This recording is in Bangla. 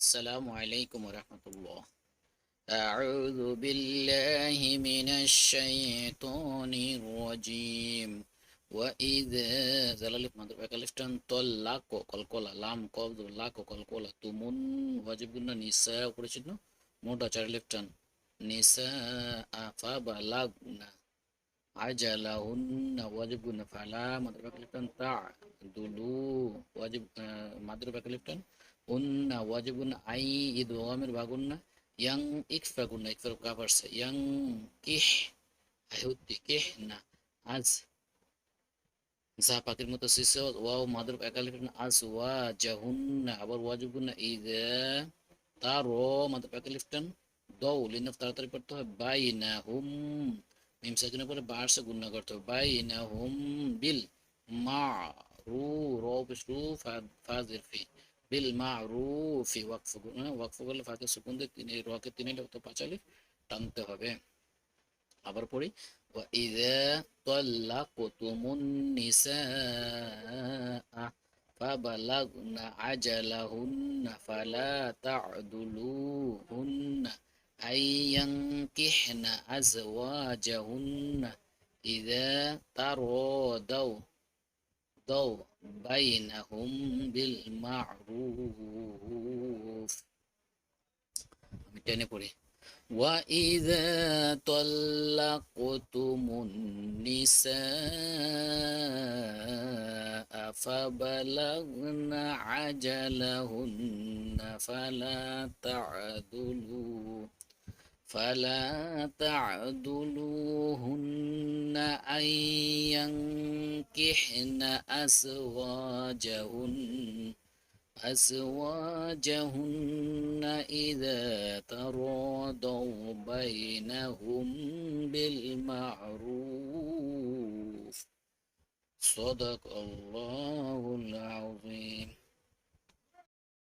السلام عليكم ورحمة الله. أعوذ بالله من الشيطان الرجيم. وإذا زلالف مدر بكالفتان طلاق কলকলা লাম কবদ লাক কলকলা তুমুন ওয়াজিবুন নিসা করেছিল মোটা চার লেফটান নিসা আফা বালাগনা আজালাহুন্না ওয়াজিবুন ফালা মদর বাকালিফটান তা দুলু ওয়াজিব মাদর বাকালিফটান উন্না ওয়াজিবুন I ইদগামের বাগুন্না yang ikfaguna ikfaru kabarsa yang kih ayuti kih na az za পাখির মতো সিসে ওয়াও মাদরুব একালিফিন আজ ওয়া জাহুন্না আবার ওয়াজিবুন্না ইদা তার মাদরুব একালিফটান দৌ লিনাফ তাড়াতাড়ি পড়তে হয় বাইনা হুম মিম সাকিনের পরে বারসে গুণনা করতে হবে বাইনা হুম বিল মা রু রু ফাজির ফি বিল মারুফি ওয়াকফ করলে ফাঁকে সুকুন দিয়ে তিনি রকে তিনি তো পাঁচালি টানতে হবে। আবার পড়ি وإذا طلقتم النساء فبلغن أجلهن فلا تعضلوهن أن ينكحن أزواجهن إذا تراضوا بينهم بالمعروف. আমি টেনে পড়ি وإذا طلقتم النساء فبلغن عجلهن فلا تعدلوهن أن ينكحن أزواجهن إذا تراضوا بينهم بالمعروف. صدق الله العظيم.